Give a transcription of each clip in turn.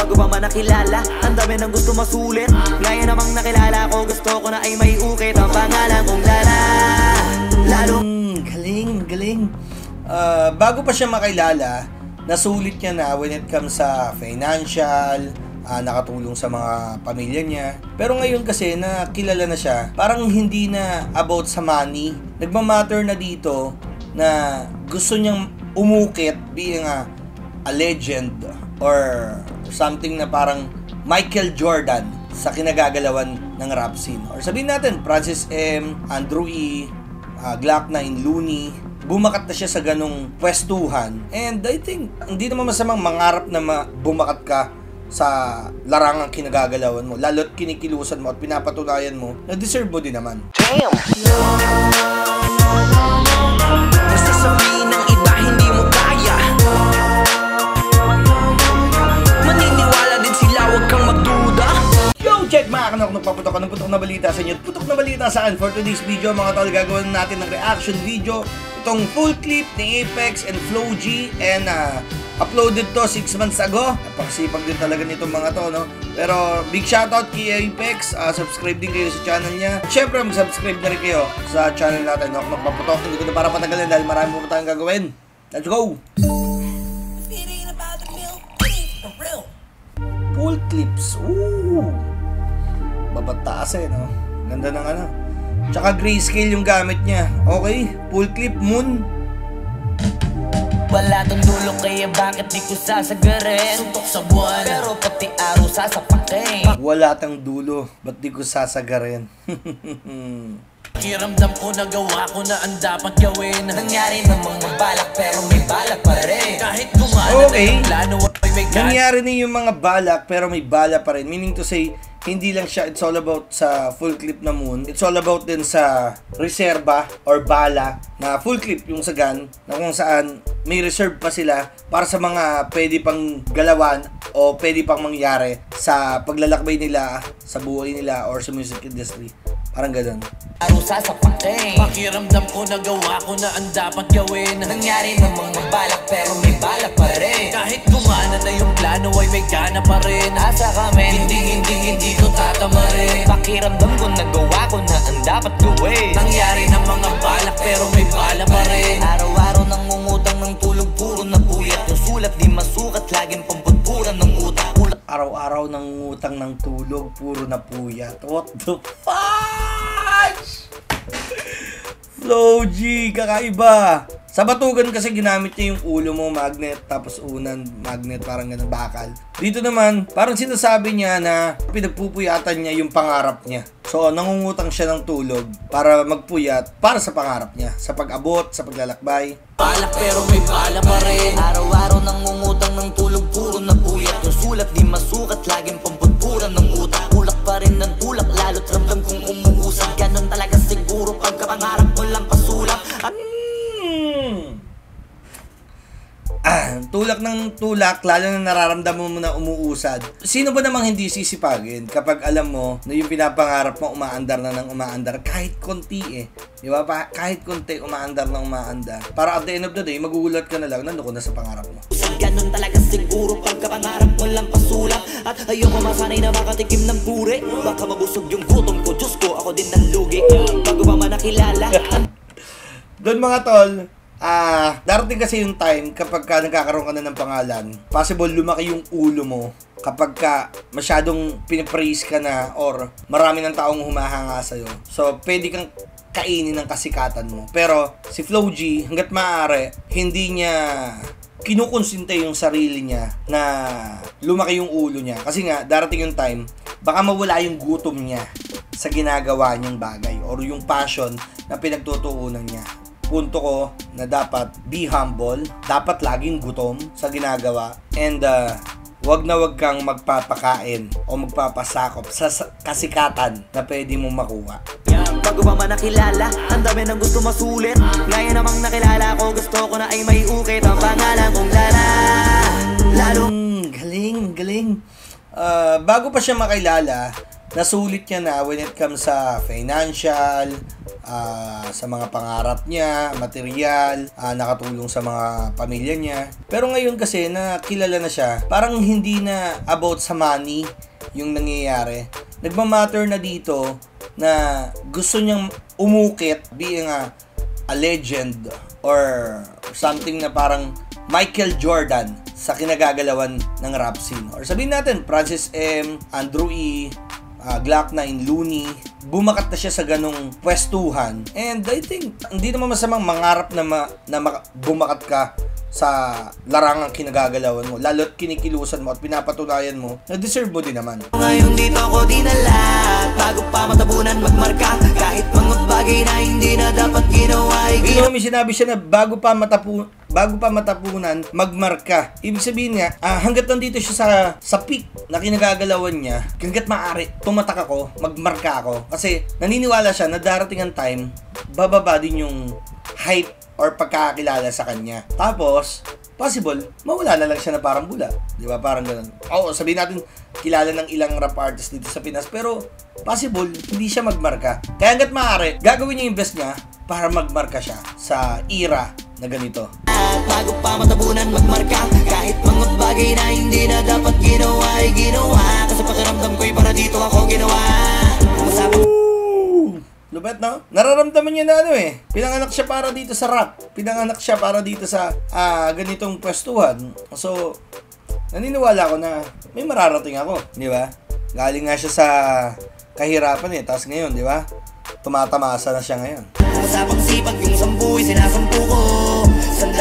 Bago pa man nakilala, ang dami ng gusto masulit. Ngayon namang nakilala ko, gusto ko na ay may ukit. Ang pangalan kong Lala. Galing. Bago pa siya makilala, nasulit niya na when it comes sa financial, nakatulong sa mga pamilya niya. Pero ngayon kasi na kilala na siya, parang hindi na about sa money. Nagmamatter na dito na gusto niyang umukit being a legend or something na parang Michael Jordan sa kinagagalawan ng rap scene. Or sabihin natin, Francis M, Andrew E, Glock 9, Looney. Bumakat na siya sa ganong pwestuhan. And I think, hindi naman masamang mangarap na bumakat ka sa larangang kinagagalawan mo. Lalo't kinikilusan mo at pinapatunayan mo na deserve mo din naman. Damn! Basta sabihin ng iba, hindi mo kaya. Maniniwala din sila, huwag kang magduda. Yo, check mga kanok, nagpaputok ng putok na balita sa inyo. Putok na balita saan? For today's video, mga tol, gagawin natin ng reaction video. Itong full clip ni Apex and Flow G, and uploaded to 6 months ago. Napakasipag din talaga nitong mga to, no? Pero big shoutout kay Apex. Subscribe din kayo sa channel niya. Siyempre, mag-subscribe na rin kayo sa channel natin, no? Nagpaputok, hindi ko na para patagalin dahil marami mo tayong gagawin. Let's go! Full clips. Ooh! Babataas no? Ganda ng ano. Tsaka grayscale yung gamit niya. Okay, full clip, Moon. Wala tong dulo kaya bakit di ko sasagarin. Suntok sa buwan, pero pati araw sasapakin. Wala tang dulo, ba't di ko sasagarin? Pakiramdam ko nagawa ko na ang dapat gawin. Nangyari namang mabalak pero may balak pa rin. Kahit gumana na yung plano ay may nangyari na yung mga balak pero may bala pa rin. Meaning to say, hindi lang siya, it's all about sa full clip na Moon. It's all about din sa reserba or bala na full clip yung sa gun, na kung saan may reserve pa sila para sa mga pwede pang galawan o pwede pang mangyari sa paglalakbay nila, sa buhay nila or sa music industry. Parang gano'n. Araw sasapakin. Pakiramdam ko nagawa ko na ang dapat gawin. Nangyari namang mabalak pero may balak pa rin. Kahit gumana na yung plano ay may gana pa rin. Asa kami, hindi ko tatamarin. Pakiramdam ko nagawa ko na ang dapat gawin. Nangyari na mga balak pero may bala pa rin. Araw-araw nangungutang ng tulog, puro na puyat. Yung sulat di masukat, laging pamputpuran ng utak. Araw-araw ng utang ng tulog, puro na puyat. What the fudge? Flow G, kakaiba. Sa batugan kasi ginamit niya yung ulo mo, magnet, tapos unan, magnet, parang ganun, bakal. Dito naman, parang sinasabi niya na pinagpupuyatan niya yung pangarap niya. So, nangungutang siya ng tulog para magpuyat para sa pangarap niya, sa pag-abot, sa paglalakbay. Balak pero may bala pa rin. Araw-araw nangungutang ng tulog, puro na puyat. Yung sulat di masukat, laging pamputpuran ng utak. Ulak pa rin ng tulak, lalo't ramdam kong umuusap. Ganon talaga siguro pagkapangarap mo lang pasulap. Tulak ng tulak, lalo na nararamdaman mo na umuusad. Sino ba namang hindi sisipagin kapag alam mo na yung pinapangarap mo umaandar na ng umaandar kahit konti Di ba? Kahit konti umaandar na umaandar. Para at the end of the day, magugulat ka na lang, nandun ko na sa pangarap mo. Ganon talaga siguro pagkapangarap mo lang pasulap. At ayoko masanay na makatikim ng puri. Baka mabusog yung gutom ko, Diyos ko, ako din nalugi. Bago pa man nakilala. Doon mga tol, darating kasi yung time kapag ka nagkakaroon ka na ng pangalan, possible lumaki yung ulo mo kapag ka masyadong pinipraise ka na or marami ng taong humahanga sa'yo. So, pwede kang kainin ng kasikatan mo. Pero si Flow G, hanggat maaari, hindi niya kinukonsinte yung sarili niya na lumaki yung ulo niya. Kasi nga, darating yung time, baka mawala yung gutom niya sa ginagawa niyang bagay or yung passion na pinagtutuunan niya. Punto ko na dapat be humble, dapat laging gutom sa ginagawa, and wag na wag kang magpapakain o magpapasakop sa kasikatan na pwede mong makuha. Bago pa man nakilala, ang dami ng gusto masulit. Ngayon namang nakilala ko, gusto ko na ay may ukit. Ang pangalan kong Lala. Galing. Bago pa siya makilala, nasulit niya na when it comes sa financial, sa mga pangarap niya, material, nakatulong sa mga pamilya niya. Pero ngayon kasi na kilala na siya, parang hindi na about sa money yung nangyayari. Nagmamatter na dito na gusto niyang umukit, being a legend or something na parang Michael Jordan sa kinagagalawan ng rap scene. Or sabihin natin, Francis M, Andrew E, Glock 9, Looney, bumakat na siya sa ganong pwestuhan. And I think, hindi naman masamang mangarap na bumakat ka sa larangang kinagagalawan mo, lalo't kinikilusan mo at pinapatunayan mo na deserve mo din naman. Ngayon dito ako dinala, bago pa matabunan magmarka, kahit mga bagay na hindi na dapat ginawa. May sinabi siya na bago pa matapunan magmarka. Ibig sabihin niya, hanggat nandito siya sa peak na kinagagalawan niya, hanggat maaari tumatak ako, magmarka ako. Kasi naniniwala siya na darating ang time, bababa din yung hype or pagkakakilala sa kanya. Tapos, possible, mawala na lang siya na parang bula. Di ba? Parang ganun. Oo, sabihin natin, kilala ng ilang rap artist dito sa Pinas, pero possible, hindi siya magmarka. Kaya hanggat maaari, gagawin niya yung best niya para magmarka siya sa era na ganito. Bago pa matabunan magmarka, kahit mga bagay na hindi na dapat ginawa ay ginawa. Kasi pakiramdam ko'y para dito ako ginawa. Lupet, no? Nararamdaman niya na pinanganak siya para dito sa rap. Pinanganak siya para dito sa ganitong pwestuhan. So, naniniwala ko na may mararating ako, di ba? Galing nga siya sa kahirapan tapos ngayon, di ba? Tumatamasa na siya ngayon. Usapang sipag yung sambu'y sinasampu ko, 100%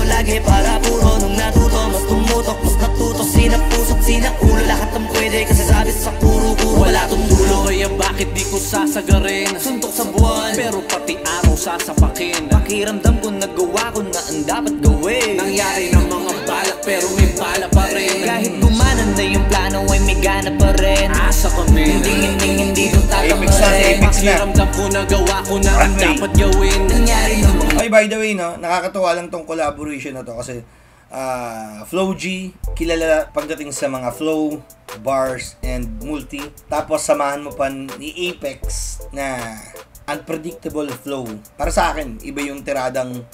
lagi para puro. Nung natuto, mas tumutok, mas natuto. Sinapusot, sinaulo, lahat ng pwede. Kasi sabi sa kuro-kuro, wala tong dulo. Kaya bakit di ko sasagarin? Suntok sa buwan, pero pati araw sasapakin. Pakiramdam ko nagawa ko na ang dapat gawin. Nangyari ng mga balak, pero may bala pa rin. Kahit gumanan na yung plano, ay may gana pa rin. Asa kami, hindi ko tatamarin. Pakiramdam ko nagawa ko na ang dapat gawin. Nangyari ng mga... Ay, by the way, no, nakakatuwa lang tong collaboration na to kasi Flow G, kilala pagdating sa mga flow, bars, and multi. Tapos samahan mo pa ni Apex na unpredictable flow. Para sa akin, iba yung tiradang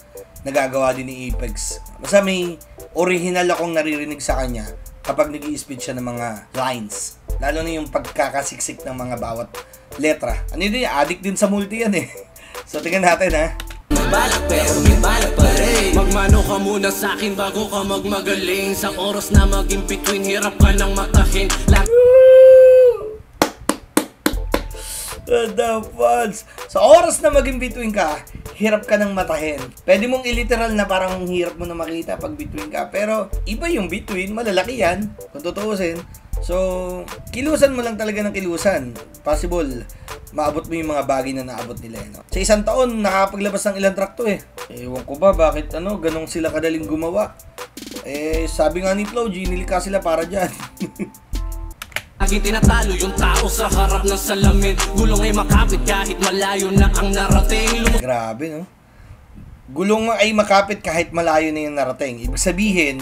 nagagawa din ni Apex. Basta may original akong naririnig sa kanya kapag nag-i-speed siya ng mga lines. Lalo na yung pagkakasiksik ng mga bawat letra. Ano yun, addict din sa multi yan So, tingnan natin balak pero may balak pa rin. Magmano ka muna sa akin bago ka magmagaling. Sa oras na maging between, hirap ka nang matahin. The fans. Sa oras na maging between ka, hirap ka nang matahin. Pwede mong iliteral na parang hirap mo na makita pag between ka. Pero iba yung between, malalaki yan. Kung tutuusin. So, kilusan mo lang talaga ng kilusan. Possible, maabot mo yung mga bagay na naabot nila. Sa isang taon, nakapaglabas ng ilang track to Ewan ko ba, bakit ganong sila kadaling gumawa? Sabi nga ni Flow G, nilika sila para dyan. Laging tinatalo yung tao sa harap ng salamin. Gulong ay makapit kahit malayo na ang narating. Grabe, no? Gulong ay makapit kahit malayo na yung narating. Ibig sabihin,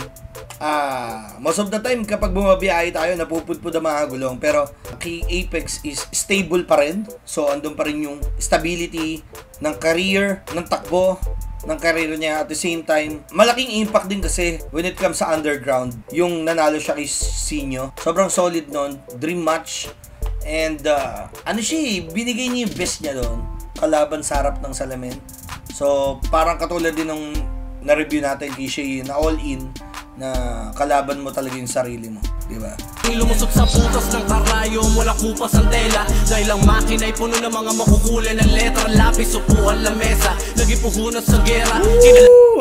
most of the time kapag bumabiyahe tayo, napupudpud ang mga gulong. Pero kay Apex is stable pa rin. So, andun pa rin yung stability ng career, ng takbo, ng career niya. At the same time, malaking impact din kasi when it comes sa underground. Yung nanalo siya kay Sinyo. Sobrang solid nun. Dream match. And, binigay niya yung best niya doon. Kalaban sa harap ng salamin. So, parang katulad din nung na-review natin kay Shay na all-in na kalaban mo talaga yung sarili mo, di ba? Lumusot sa putas ng karayom, wala kupas ang tela. Dahil ang makina ay puno ng mga makukulay ng letra. Lapis, upuan, lamesa, nagipuhunan sa gera.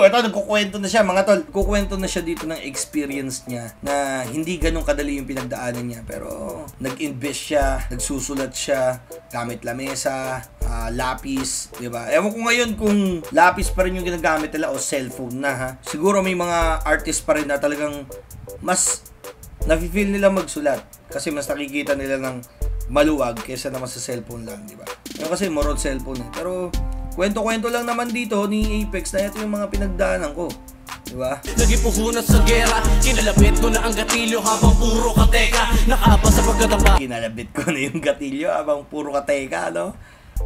Ito, nagkukwento na siya, mga tol. Kukwento na siya dito ng experience niya na hindi ganun kadali yung pinagdaanan niya. Pero nag-invest siya, nagsusulat siya, gamit lamesa, lapis, di ba? Ewan ko ngayon kung lapis pa rin yung ginagamit nila o cellphone na Siguro may mga artist pa rin na talagang mas nafe-feel nila magsulat kasi mas nakikita nila ng maluwag kaysa naman sa cellphone lang, di ba? Kasi more on cellphone Pero kwento-kwento lang naman dito ni Apex na ito yung mga pinagdaanan ko, di ba? Nagipuhunan sa gera, kinalabit ko na ang gatilyo habang puro kateka. Nakapa sa pagkatapa. Kinalabit ko na yung gatilyo habang puro kateka, no?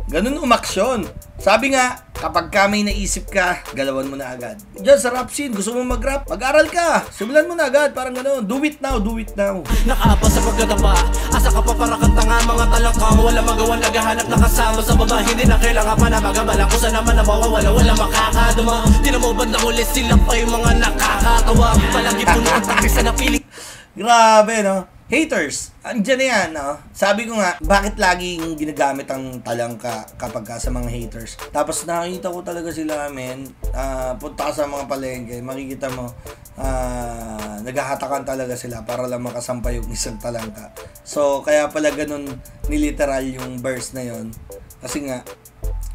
Ganun umaksyon. Sabi nga, kapag ka may naisip ka, galawan mo na agad. Diyan sa rap scene, gusto mo mag-rap, mag-aral ka. Simulan mo na agad, parang ganun. Do it now, do it now. Nakaabang sa pagkatapa, asa ka pa para kang tanga, mga talangkang wala magawa, naghahanap na kasama sa baba. Hindi na kailangan pa na magabala, kung saan naman na mawawala, wala makakaduma. Di na mo bandang ulit, sila pa yung mga nakakatawa. Palagi puno ang takis na napili. Grabe, no? Haters, andyan na yan, no? Sabi ko nga, bakit laging ginagamit ang talangka kapag ka sa mga haters? Tapos nakita ko talaga sila, men. Punta ka sa mga palengke, makikita mo, naghahatakan talaga sila para lang makasampay yung isang talangka. So, kaya pala ganun niliteral yung verse na yon. Kasi nga,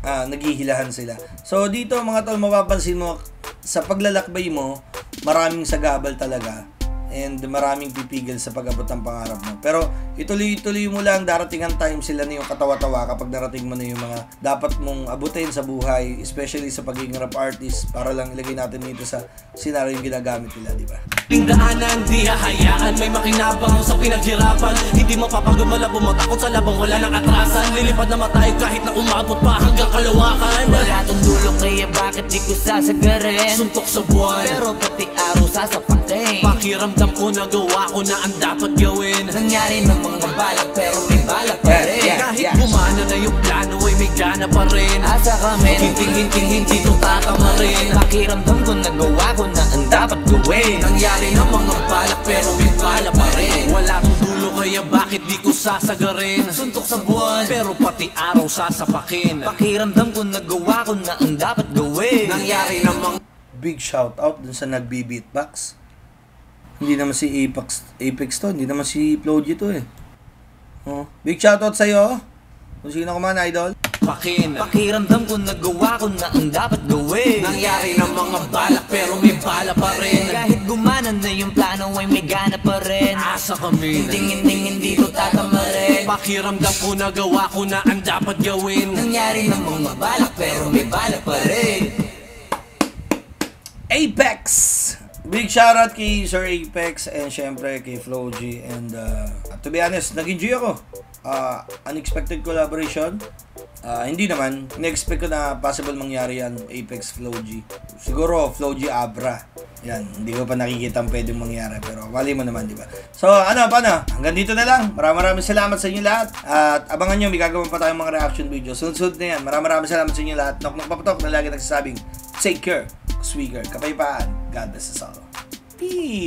naghihilahan sila. So, dito mga tol, mapapansin mo, sa paglalakbay mo, maraming sagabal talaga. And maraming pipigil sa pag-abot ng pangarap mo. Pero ituloy-tuloy mo lang, darating ang time sila na yung katawa-tawa kapag narating mo na yung mga dapat mong abutin sa buhay, especially sa pagiging rap artist, para lang ilagay natin dito sa senaryo yung ginagamit nila, di ba? Daanan, di hahayaan, may makinabang sa pinaghirapan. Hindi mapapagod malabo, matakot sa labang, wala nang atrasan. Lilipad na matayo kahit na umabot pa hanggang kalawakan. Wala tong dulo kaya bakit di ko sasagarin? Suntok sa buwan, pero pati araw sasapatin. Pakiramdam ko nagawa ko na ang dapat gawin. Nangyari ng mga balak pero may balak pa rin. Kahit gumana na yung plano ay may gana pa rin. Asa kami, hindi to tatamarin. Pakiramdam ko nagawa ko na ang dapat gawin. Nangyari ng mga balak pero may bala pa rin. Wala akong dulo kaya bakit di ko sasagarin? Suntok sa buwan pero pati araw sasapakin. Pakiramdam ko nagawa ko na ang dapat gawin. Nangyari ng mga Big shout out dun sa nagbi-beatbox. Hindi naman si Apex to, hindi naman si Flow G to eh. Oh, big shout out sa'yo. Kung sino ka man, idol. Pakiramdam ko nagawa ko na ang dapat gawin. Nangyari ng mga balak pero may bala pa rin. Kahit gumana na yung plano ay may gana pa rin. Asa kami, hindi to tatamarin. Pakiramdam ko nagawa ko na ang dapat gawin. Nangyari ng mga balak pero may bala pa rin. Apex! Big shoutout kay Sir Apex and syempre kay Flow G. And to be honest, nag-enjoy ako. Unexpected collaboration. Hindi naman. In-expect ko na possible mangyari yan, Apex Flow G. Siguro Flow G Abra. Yan, hindi ko pa nakikita ang pwedeng mangyari. Pero mali mo naman, di ba? So, paano? Hanggang dito na lang. Maraming salamat sa inyo lahat. At abangan nyo, may gagawin pa tayong mga reaction video. Sunod-sunod na yan. Maraming salamat sa inyo lahat. Knock papatok na lagi nagsasabing, take care. Sweeger, kapayapaan. God bless us all. Peace!